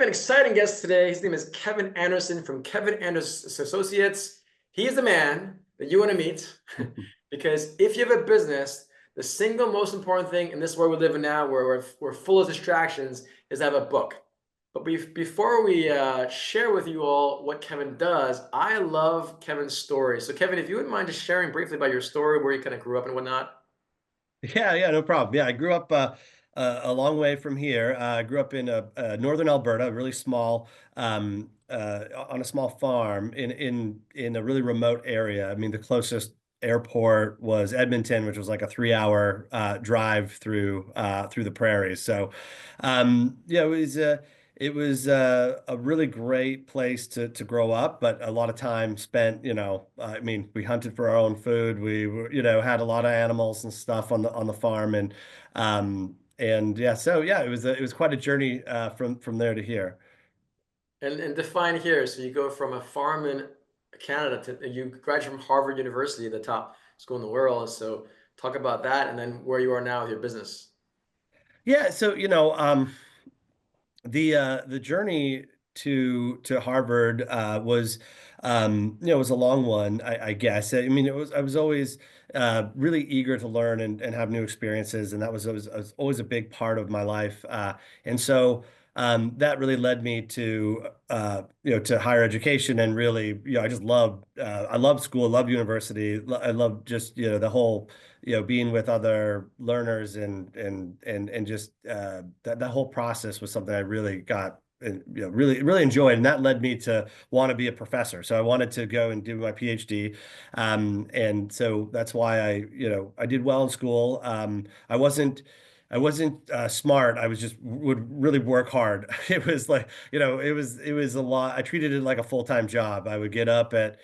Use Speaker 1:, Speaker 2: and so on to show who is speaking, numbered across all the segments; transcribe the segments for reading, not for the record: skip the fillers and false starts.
Speaker 1: an exciting guest today. His name is Kevin Anderson from Kevin Anderson Associates. He is the man that you want to meet because if you have a business, the single most important thing in this world we live in now, where we're full of distractions, is to have a book. But before we share with you all what Kevin does, I love Kevin's story. So, Kevin, if you wouldn't mind just sharing briefly about your story, where you kind of grew up and whatnot.
Speaker 2: Yeah, no problem. Yeah, I grew up a long way from here. I grew up in northern Alberta, really small, on a small farm in a really remote area. I mean, the closest airport was Edmonton, which was like a 3 hour drive through the prairies. So, yeah, it was a really great place to grow up, but a lot of time spent, I mean, we hunted for our own food. Had a lot of animals and stuff on the farm, and yeah, so yeah, it was quite a journey from there to here.
Speaker 1: And define here. So you go from a farm in Canada to you graduate from Harvard University, the top school in the world. So talk about that, and then where you are now with your business.
Speaker 2: Yeah, so the journey to Harvard was a long one, I guess. I mean, I was always really eager to learn and have new experiences, and that was always a big part of my life. And so that really led me to higher education, and really, I loved school, loved university, I loved just the whole being with other learners, and just that whole process was something I really got and really enjoyed, and that led me to want to be a professor. So I wanted to go and do my PhD, and so that's why I did well in school. I wasn't smart. I was just would really work hard. It was like, it was a lot. I treated it like a full-time job. I would get up at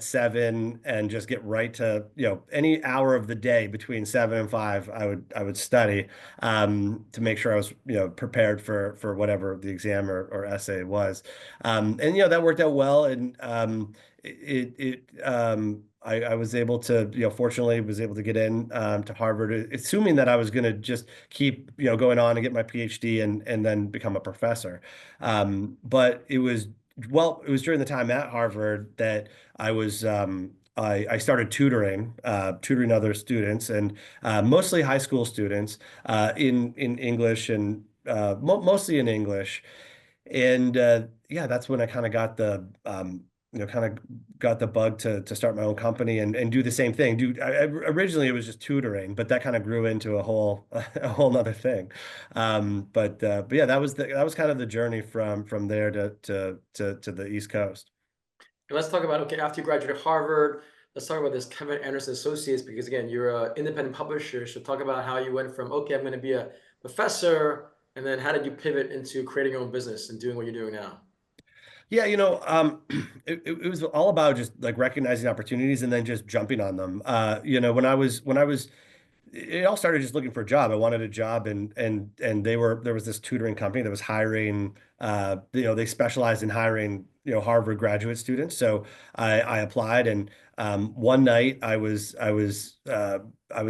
Speaker 2: 7 and just get right to, any hour of the day between 7 and 5, I would study to make sure I was, prepared for whatever the exam or essay was. And that worked out well, and I was able to, fortunately was able to get in to Harvard, assuming that I was going to just keep, going on and get my PhD and then become a professor. But it was during the time at Harvard that I started tutoring other students, and mostly high school students in English, and mostly in English. And yeah, that's when I kind of got the bug to start my own company and do the same thing. Originally it was just tutoring, but that kind of grew into a whole nother thing. But yeah, that was kind of the journey from there to the East Coast.
Speaker 1: And let's talk about, okay, after you graduated Harvard, let's talk about this Kevin Anderson Associates, because again, you're an independent publisher. So talk about how you went from, okay, I'm going to be a professor, and then how did you pivot into creating your own business and doing what you're doing now?
Speaker 2: Yeah, it was all about just like recognizing opportunities and then just jumping on them. When I was it all started just looking for a job. I wanted a job, and there was this tutoring company that was hiring. They specialized in hiring Harvard graduate students. So I applied, and one night I was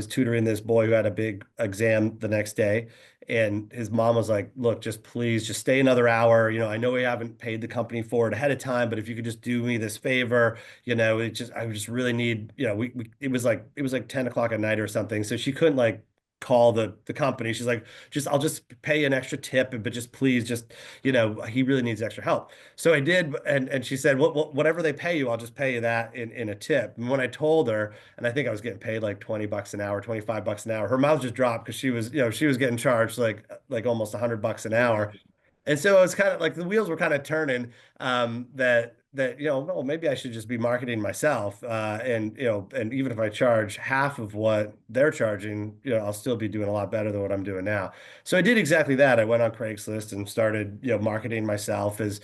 Speaker 2: tutoring this boy who had a big exam the next day, and his mom was like, "Look, just please, just stay another hour. I know we haven't paid the company for it ahead of time, but if you could just do me this favor, I just really need, it was like 10 o'clock at night or something. So she couldn't like call the company. She's like, I'll just pay an extra tip, but just please, just, he really needs extra help." So I did. And she said, Whatever they pay you, I'll just pay you that in a tip." And when I told her, and I think I was getting paid like $20 an hour, $25 an hour, her mouth just dropped, because she was getting charged like almost $100 an hour. And so it was kind of like the wheels were kind of turning, that well, maybe I should just be marketing myself, and even if I charge half of what they're charging, I'll still be doing a lot better than what I'm doing now. So I did exactly that. I went on Craigslist and started marketing myself as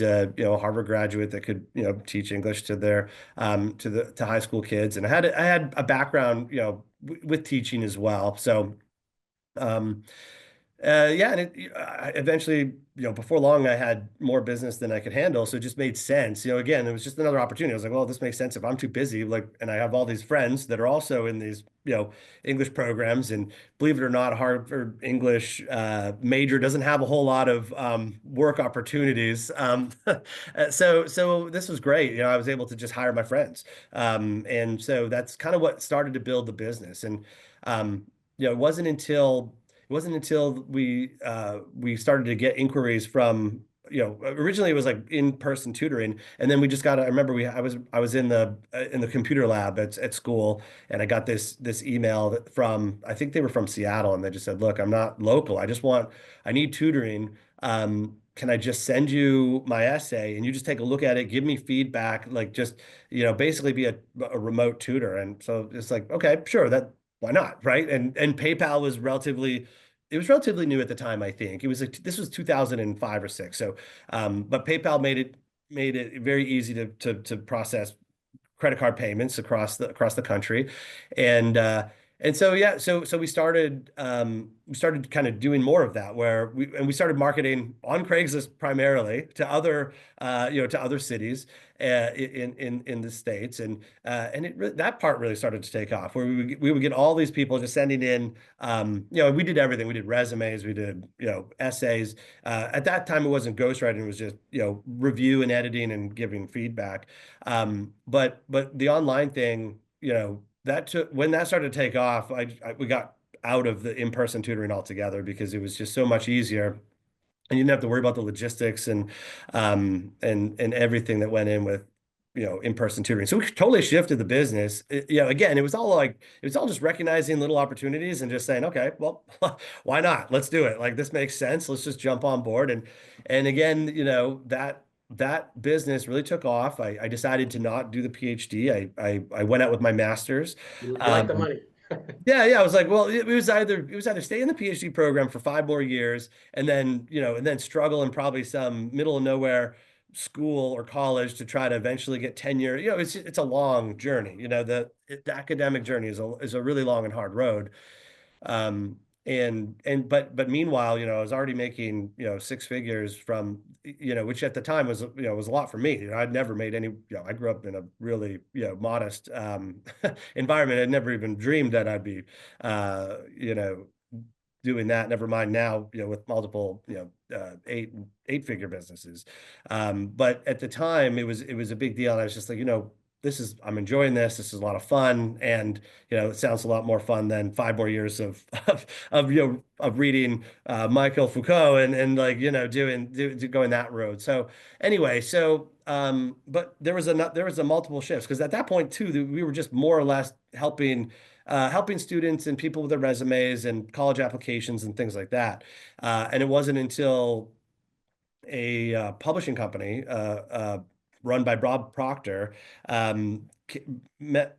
Speaker 2: a Harvard graduate that could teach English to high school kids, and I had a background with teaching as well. So. Um, Yeah, and eventually, before long, I had more business than I could handle, so it just made sense. Again, it was just another opportunity. I was like, well, this makes sense if I'm too busy, like, and I have all these friends that are also in these, English programs, and believe it or not, Harvard English major doesn't have a whole lot of work opportunities. So this was great. I was able to just hire my friends, and so that's kind of what started to build the business. And um, it wasn't until we started to get inquiries from, originally it was like in-person tutoring, and then we just got I remember I was in the computer lab at school, and I got this email from, I think they were from Seattle, and they just said, look, I'm not local, I need tutoring. Can I just send you my essay and you just take a look at it, give me feedback, like just, basically be a remote tutor. And so it's like, okay, sure, that why not, right? And PayPal was relatively new at the time, I think. This was 2005 or six. So, but PayPal made it very easy to process credit card payments across the country, and and so yeah, so we started kind of doing more of that, where we started marketing on Craigslist primarily to other cities in the States, and that part really started to take off, where we would get all these people just sending in, we did everything. We did resumes, we did essays. At that time, it wasn't ghostwriting, it was just review and editing and giving feedback. But the online thing, that took when that started to take off, we got out of the in-person tutoring altogether because it was just so much easier, and you didn't have to worry about the logistics and everything that went in with in-person tutoring. So we totally shifted the business. Again, it was all just recognizing little opportunities and just saying, okay, well, why not? Let's do it. Like, this makes sense. Let's just jump on board. And again, that business really took off. I decided to not do the PhD. I went out with my master's.
Speaker 1: You like the
Speaker 2: Um,
Speaker 1: money.
Speaker 2: yeah, yeah. I was like, well, it was either stay in the PhD program for 5 more years and then struggle in probably some middle of nowhere school or college to try to eventually get tenure. It's a long journey. The academic journey is a really long and hard road. But meanwhile, I was already making, six figures from, which at the time was a lot for me. I'd never made any, I grew up in a really, modest environment. I'd never even dreamed that I'd be, doing that. Never mind now, with multiple, eight-figure businesses. But at the time, it was a big deal. And I was just like, I'm enjoying this. This is a lot of fun, and it sounds a lot more fun than 5 more years of reading Michael Foucault and like going that road. So anyway, but there was a multiple shifts, because at that point too, we were just more or less helping students and people with their resumes and college applications and things like that. And it wasn't until a publishing company run by Bob Proctor met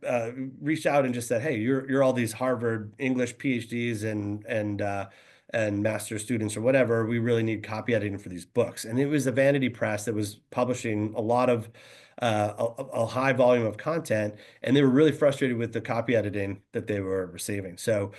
Speaker 2: reached out and just said, "Hey, you're all these Harvard English PhDs and master students or whatever. We really need copy editing for these books." And it was a vanity press that was publishing a lot of a high volume of content, and they were really frustrated with the copy editing that they were receiving. So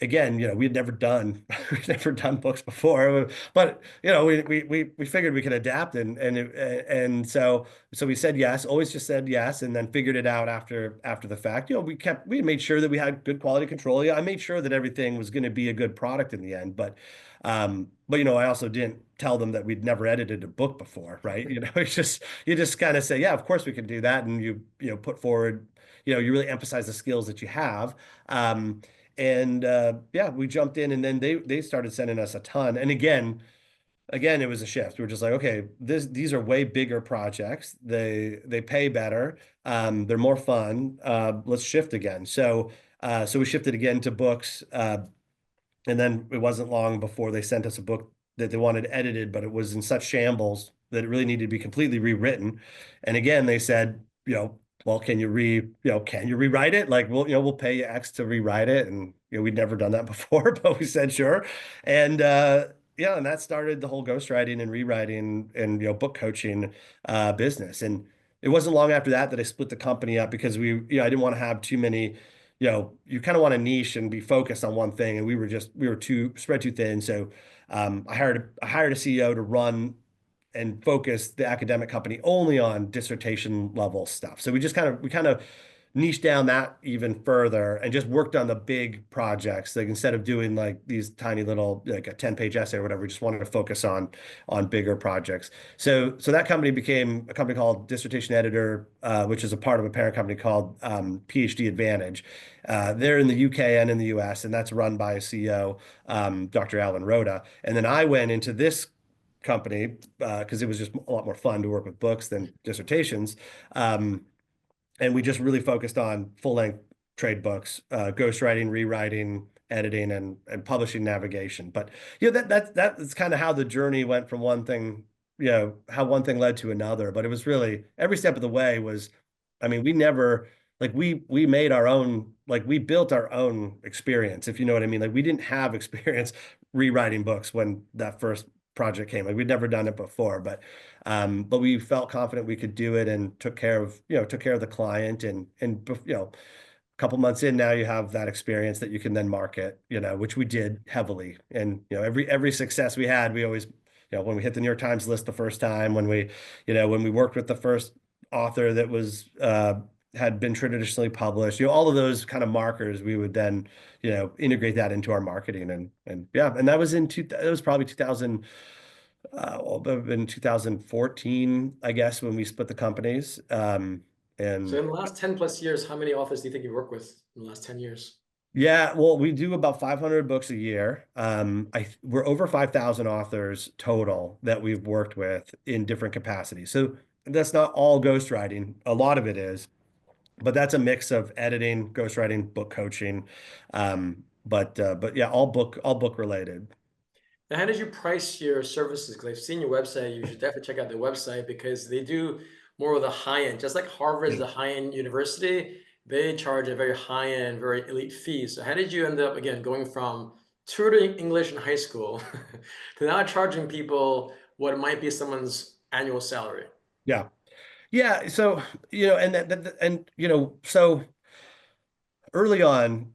Speaker 2: again, we'd never done we'd never done books before, but we figured we could adapt, and so we said yes, always just said yes, and then figured it out after the fact. We made sure that we had good quality control. Yeah, I made sure that everything was going to be a good product in the end, but I also didn't tell them that we'd never edited a book before, right? It's just you just kind of say, yeah, of course we can do that, and put forward, you really emphasize the skills that you have. And yeah, we jumped in, and then they started sending us a ton. And again, it was a shift. We were just like, okay, these are way bigger projects. They pay better. They're more fun. Let's shift again. So we shifted again to books. And then it wasn't long before they sent us a book that they wanted edited, but it was in such shambles that it really needed to be completely rewritten. And again, they said, well, can you rewrite it? Like, we'll pay you X to rewrite it. And, we'd never done that before, but we said, sure. And, yeah, and that started the whole ghostwriting and rewriting and, book coaching, business. And it wasn't long after that I split the company up, because I didn't want to have too many, you kind of want to niche and be focused on one thing. And we were too spread too thin. So I hired a CEO to run and focus the academic company only on dissertation level stuff. So we kind of niched down that even further and just worked on the big projects. Like instead of doing like these tiny little, like a 10-page essay or whatever, we just wanted to focus on bigger projects. So that company became a company called Dissertation Editor, which is a part of a parent company called PhD Advantage. They're in the UK and in the US, and that's run by a CEO, Dr. Alan Rhoda. And then I went into this company because it was just a lot more fun to work with books than dissertations. And we just really focused on full-length trade books, ghostwriting, rewriting, editing, and publishing navigation. But that's kind of how the journey went from one thing, how one thing led to another. But it was really every step of the way was, I mean, we never like we made our own, like we built our own experience, if you know what I mean. Like we didn't have experience rewriting books when that first project came. Like we'd never done it before, but we felt confident we could do it and took care of the client and a couple months in now you have that experience that you can then market, which we did heavily. And every success we had, we always, when we hit the New York Times list the first time, when we worked with the first author that was had been traditionally published, all of those kind of markers, we would then, integrate that into our marketing and yeah, and that was that was probably 2000 in 2014, I guess, when we split the companies.
Speaker 1: So
Speaker 2: And
Speaker 1: in the last 10 plus years, how many authors do you think you work with in the last 10 years?
Speaker 2: yeah, well, we do about 500 books a year. We're over 5,000 authors total that we've worked with in different capacities. So that's not all ghostwriting. A lot of it is, but that's a mix of editing, ghostwriting, book coaching. But yeah, all book related.
Speaker 1: Now, how did you price your services? Because I've seen your website. You should definitely check out their website because they do more of the high end. Just like Harvard is a high end university, they charge a very high end, very elite fee. So how did you end up again going from tutoring English in high school to now charging people what might be someone's annual salary?
Speaker 2: Yeah. Yeah. So, so early on,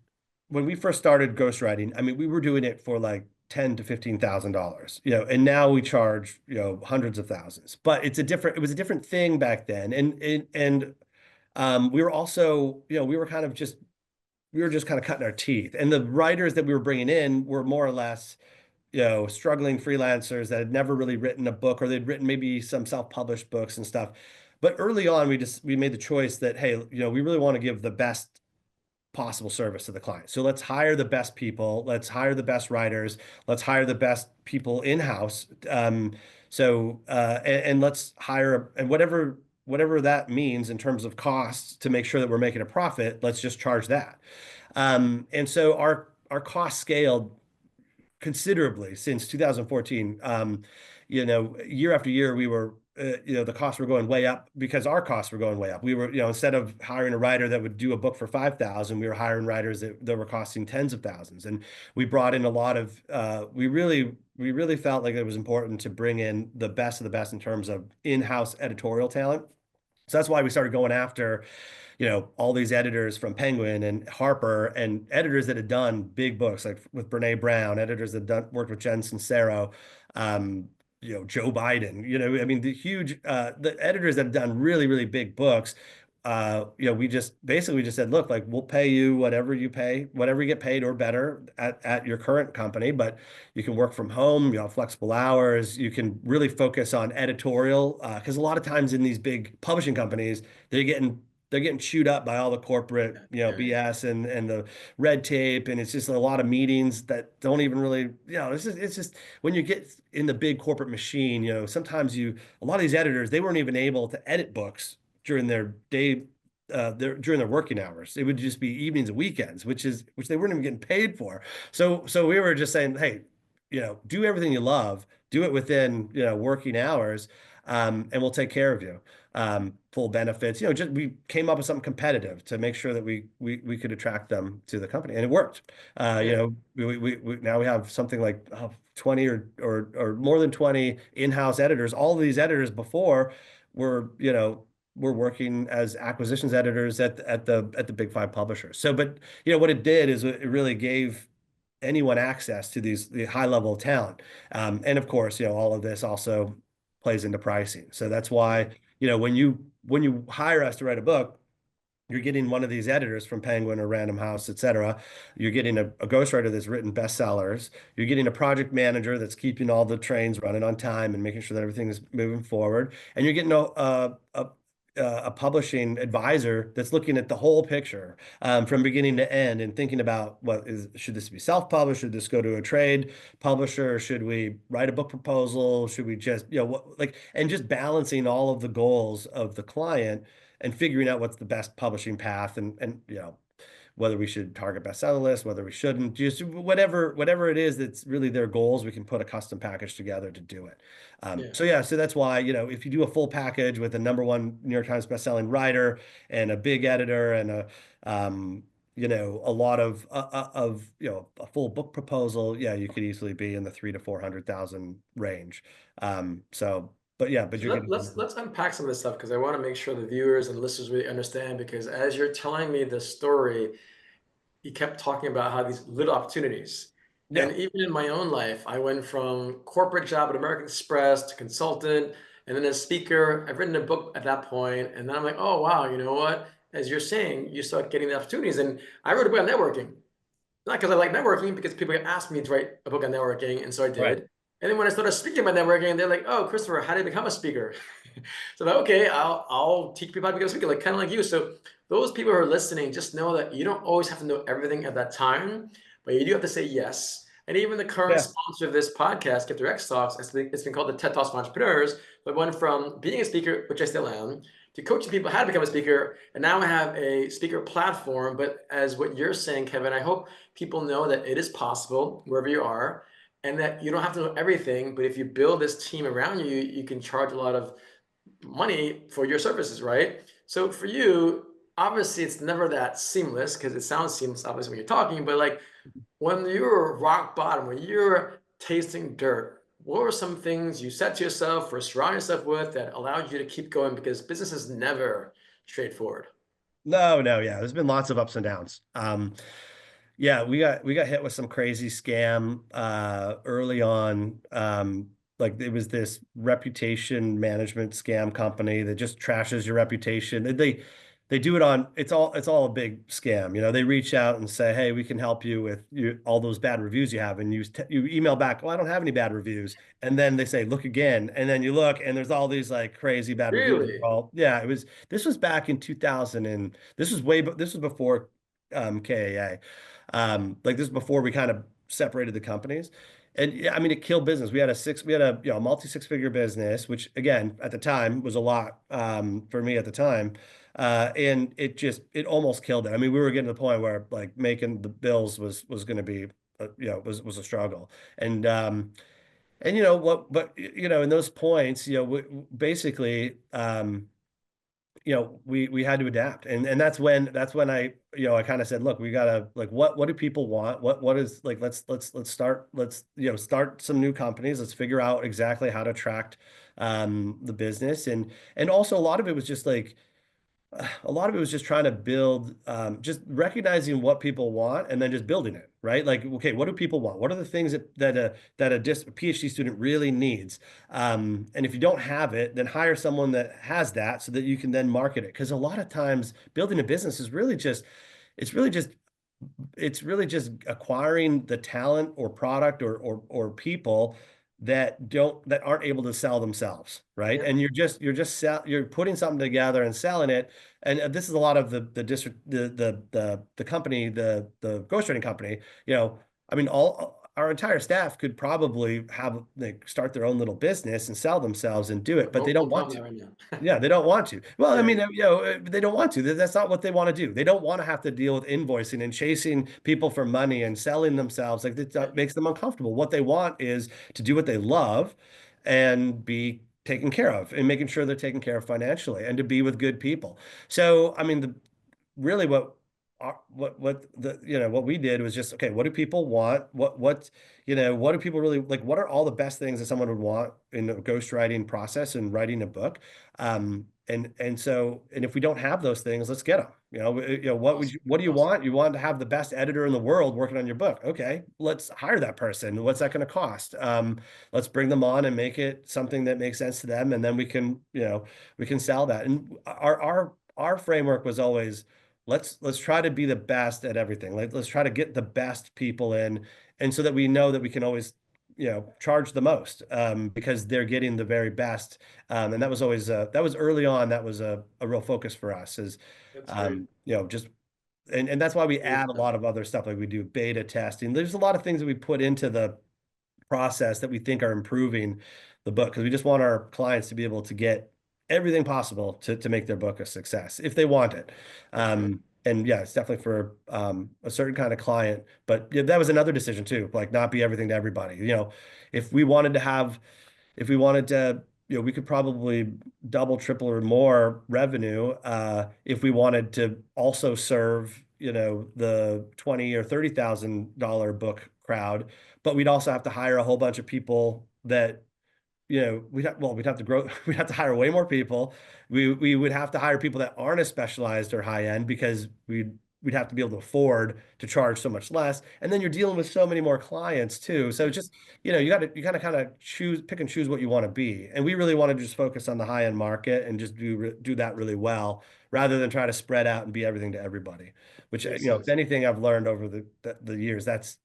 Speaker 2: when we first started ghostwriting, I mean, we were doing it for like ten to $15,000, and now we charge, hundreds of thousands. But it was a different thing back then. And we were also, we were just kind of cutting our teeth. And the writers that we were bringing in were more or less, struggling freelancers that had never really written a book, or they'd written maybe some self-published books and stuff. But early on, we made the choice that, hey, we really want to give the best possible service to the client. So let's hire the best people. Let's hire the best writers. Let's hire the best people in-house. And let's hire, and whatever that means in terms of costs to make sure that we're making a profit, let's just charge that. And so our cost scaled considerably since 2014. Year after year, we were, the costs were going way up because our costs were going way up. We were, instead of hiring a writer that would do a book for 5,000, we were hiring writers that were costing tens of thousands. And we brought in a lot of, we really felt like it was important to bring in the best of the best in terms of in-house editorial talent. So that's why we started going after, all these editors from Penguin and Harper, and editors that had done big books, like with Brene Brown, editors that worked with Jen Sincero, Joe Biden, I mean, the editors that have done really, really big books. We just said, look, like we'll pay you whatever you get paid or better at your current company, but you can work from home, flexible hours. You can really focus on editorial, because a lot of times in these big publishing companies, they're getting chewed up by all the corporate, BS and the red tape. And it's just a lot of meetings that don't even really, it's just when you get in the big corporate machine, sometimes a lot of these editors, they weren't even able to edit books during their day, during their working hours. It would just be evenings and weekends, which they weren't even getting paid for. So we were just saying, hey, do everything you love, do it within, working hours, and we'll take care of you. Full benefits, we came up with something competitive to make sure that we could attract them to the company, and it worked. We now we have something like 20 or more than 20 in-house editors. All of these editors before were, were working as acquisitions editors at the big five publishers. So, but what it did is it really gave anyone access to the high level of talent. And of course, all of this also plays into pricing. So that's why, when you hire us to write a book, you're getting one of these editors from Penguin or Random House, et cetera. You're getting a ghostwriter that's written bestsellers. You're getting a project manager that's keeping all the trains running on time and making sure that everything is moving forward. And you're getting a publishing advisor that's looking at the whole picture, from beginning to end, and thinking about should this be self-published? Should this go to a trade publisher? Should we write a book proposal? Should we just, and just balancing all of the goals of the client and figuring out what's the best publishing path, and whether we should target bestseller list, whether we shouldn't, just whatever it is that's really their goals, we can put a custom package together to do it.
Speaker 1: Yeah.
Speaker 2: So that's why, if you do a full package with a #1 New York Times bestselling writer and a big editor and a lot of a full book proposal, yeah, you could easily be in the 300,000 to 400,000 range. But
Speaker 1: So
Speaker 2: you're getting.
Speaker 1: let's unpack some of this stuff, because I want to make sure the viewers and listeners really understand, because as you're telling me the story, you kept talking about how these little opportunities.
Speaker 2: Yeah.
Speaker 1: And even in my own life, I went from corporate job at American Express to consultant, and then as speaker. I've written a book at that point, and then I'm like, oh wow, you know what? As you're saying, you start getting the opportunities. And I wrote a book on networking, not because I like networking, because people asked me to write a book on networking, and so I
Speaker 2: Right.
Speaker 1: did. And then when I started speaking about networking, they're like, "Oh, Christopher, how do you become a speaker?" So I'm like, okay, I'll teach people how to become a speaker, like kind of like you. So those people who are listening, just know that you don't always have to know everything at that time, but you do have to say yes. And even the current
Speaker 2: Yeah.
Speaker 1: sponsor of this podcast, Get Their X Talks, it's been called the TED Talks for Entrepreneurs. But went from being a speaker, which I still am, to coaching people how to become a speaker. And now I have a speaker platform. But as what you're saying, Kevin, I hope people know that it is possible wherever you are, and that you don't have to know everything. But if you build this team around you, you can charge a lot of money for your services, right? So for you, obviously it's never that seamless, because it sounds seamless obviously when you're talking, but like when you're rock bottom, when you're tasting dirt, what were some things you said to yourself or surround yourself with that allowed you to keep going? Because business is never straightforward.
Speaker 2: No, no, yeah. There's been lots of ups and downs. Yeah, we got hit with some crazy scam early on. Like it was this reputation management scam company that just trashes your reputation. They do it on, it's all a big scam. They reach out and say, "Hey, we can help you with all those bad reviews you have," and you email back, "Well, I don't have any bad reviews." And then they say, "Look again," and then you look, and there's all these like crazy bad reviews.
Speaker 1: Really?
Speaker 2: Yeah, this was back in 2000, and this was before KAA. Like this is before we kind of separated the companies. And yeah, I mean, it killed business. We had a multi six-figure business, which again, at the time was a lot, for me at the time. And it almost killed it. I mean, we were getting to the point where like making the bills was going to be, was a struggle. And but in those points, basically, we had to adapt, and that's when I kind of said, look, we gotta, like, what do people want, what is, like, let's start some new companies, let's figure out exactly how to attract the business, and also a lot of it was just trying to build, just recognizing what people want and then just building it, right? Like, okay, what do people want? What are the things that a PhD student really needs? And if you don't have it, then hire someone that has that so that you can then market it. Because a lot of times building a business is it's really just acquiring the talent or product or people that aren't able to sell themselves, right?
Speaker 1: Yeah.
Speaker 2: And you're putting something together and selling it. And this is a lot of the district, the company, the ghostwriting company. I mean, all our entire staff could probably start their own little business and sell themselves and do it, but they don't
Speaker 1: Don't tell
Speaker 2: want
Speaker 1: me
Speaker 2: to.
Speaker 1: that right now.
Speaker 2: Yeah, they don't want to. Well, I
Speaker 1: Yeah.
Speaker 2: mean, they don't want to. That's not what they want to do. They don't want to have to deal with invoicing and chasing people for money and selling themselves. Like
Speaker 1: Yeah.
Speaker 2: that makes them uncomfortable. What they want is to do what they love and be taken care of and making sure they're taken care of financially and to be with good people. So, I mean, really what we did was just, okay, what do people want? What do people really like? What are all the best things that someone would want in the ghostwriting process and writing a book? And if we don't have those things, let's get them.
Speaker 1: Awesome.
Speaker 2: What do you
Speaker 1: Awesome.
Speaker 2: want? You want to have the best editor in the world working on your book. Okay, let's hire that person. What's that going to cost? Let's bring them on and make it something that makes sense to them, and then we can sell that. And our framework was always let's try to be the best at everything. Like let's try to get the best people in, and so that we know that we can always charge the most because they're getting the very best. And that was always that was early on. That was a real focus for us is,
Speaker 1: That's great.
Speaker 2: just and that's why we
Speaker 1: Really
Speaker 2: add a
Speaker 1: good.
Speaker 2: lot of other stuff like we do beta testing. There's a lot of things that we put into the process that we think are improving the book because we just want our clients to be able to get everything possible to make their book a success if they want it.
Speaker 1: That's right.
Speaker 2: And yeah, it's definitely for a certain kind of client. But yeah, that was another decision too, like not be everything to everybody. If we wanted to have, if we wanted to, we could probably double, triple, or more revenue if we wanted to also serve, the 20 or $30,000 book crowd, but we'd also have to hire a whole bunch of people that we'd have to grow, we'd have to hire way more people. We would have to hire people that aren't as specialized or high end because we'd have to be able to afford to charge so much less. And then you're dealing with so many more clients too. So it's just, you got to kind of pick and choose what you want to be. And we really want to just focus on the high end market and just do that really well rather than try to spread out and be everything to everybody, which,
Speaker 1: Makes
Speaker 2: if
Speaker 1: sense.
Speaker 2: anything I've learned over the years, that's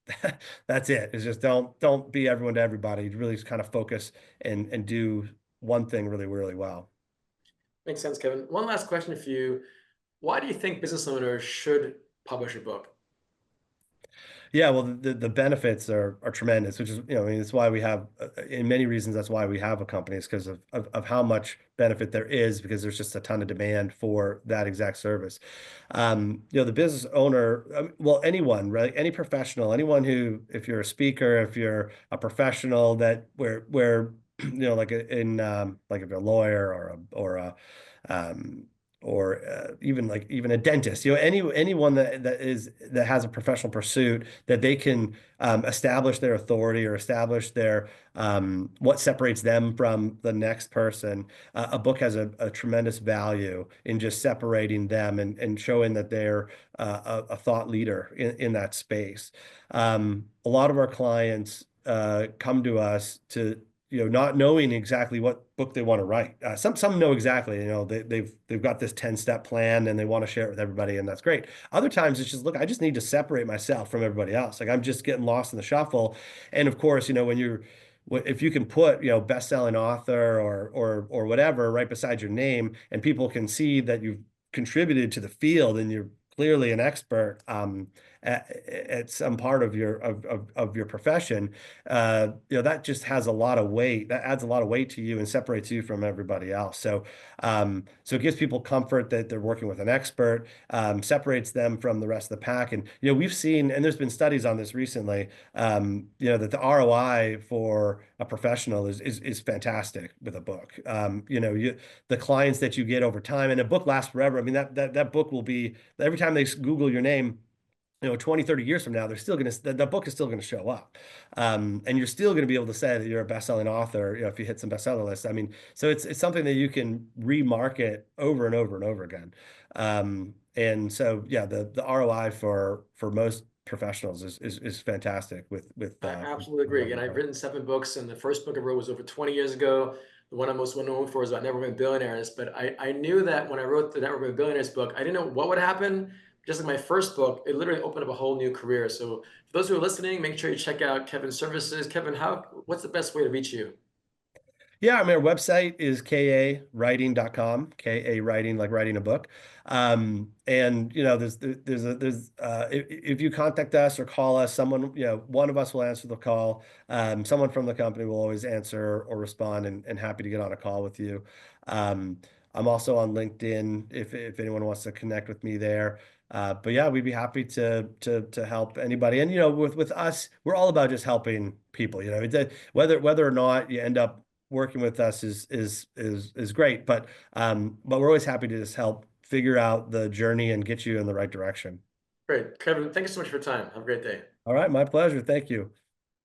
Speaker 2: it. It's just don't be everyone to everybody. Really just kind of focus and do one thing really, really well.
Speaker 1: Makes sense, Kevin. One last question for you. Why do you think business owners should publish a book?
Speaker 2: Yeah, well, the benefits are tremendous, which is, I mean, it's why we have, in many reasons, that's why we have a company is because of how much benefit there is, because there's just a ton of demand for that exact service. The business owner, well, anyone, right? Any professional, anyone who, if you're a speaker, if you're a professional that where like like if you're a lawyer um, or even a dentist, anyone that has a professional pursuit that they can establish their authority or establish their what separates them from the next person. A book has a tremendous value in just separating them and showing that they're a thought leader in that space. A lot of our clients come to us to not knowing exactly what book they want to write. Some know exactly, they've got this 10-step plan and they want to share it with everybody, and that's great. Other times it's just, look, I just need to separate myself from everybody else. Like I'm just getting lost in the shuffle. And of course, if you can put, best-selling author or whatever right beside your name, and people can see that you've contributed to the field and you're clearly an expert at some part of your profession, that just has a lot of weight. That adds a lot of weight to you and separates you from everybody else. So it gives people comfort that they're working with an expert, separates them from the rest of the pack. And we've seen, and there's been studies on this recently, that the ROI for a professional is fantastic with a book. The clients that you get over time, and a book lasts forever. I mean, that book will be, every time they Google your name, 20, 30 years from now, they're still going to, the book is still going to show up. And you're still going to be able to say that you're a best-selling author, if you hit some bestseller lists. I mean, so it's something that you can remarket over and over and over again. And so, yeah, the ROI for most professionals is fantastic
Speaker 1: I absolutely
Speaker 2: with
Speaker 1: agree.
Speaker 2: having
Speaker 1: And
Speaker 2: a
Speaker 1: I've
Speaker 2: book.
Speaker 1: written 7 books, and the first book I wrote was over 20 years ago. The one I'm most well known for is about networking billionaires. But I knew that when I wrote the networking billionaires book, I didn't know what would happen. Just like my first book, it literally opened up a whole new career. So for those who are listening, make sure you check out Kevin's services. Kevin, what's the best way to reach you?
Speaker 2: Yeah, I mean, our website is kawriting.com, KA writing, like writing a book. And if you contact us or call us, someone, one of us will answer the call. Someone from the company will always answer or respond and happy to get on a call with you. Um, I'm also on LinkedIn if anyone wants to connect with me there. But yeah, we'd be happy to help anybody. And with us, we're all about just helping people. Whether or not you end up working with us is great, but we're always happy to just help figure out the journey and get you in the right direction.
Speaker 1: Great. Kevin, thank you so much for your time. Have a great day.
Speaker 2: All right, my pleasure. Thank you.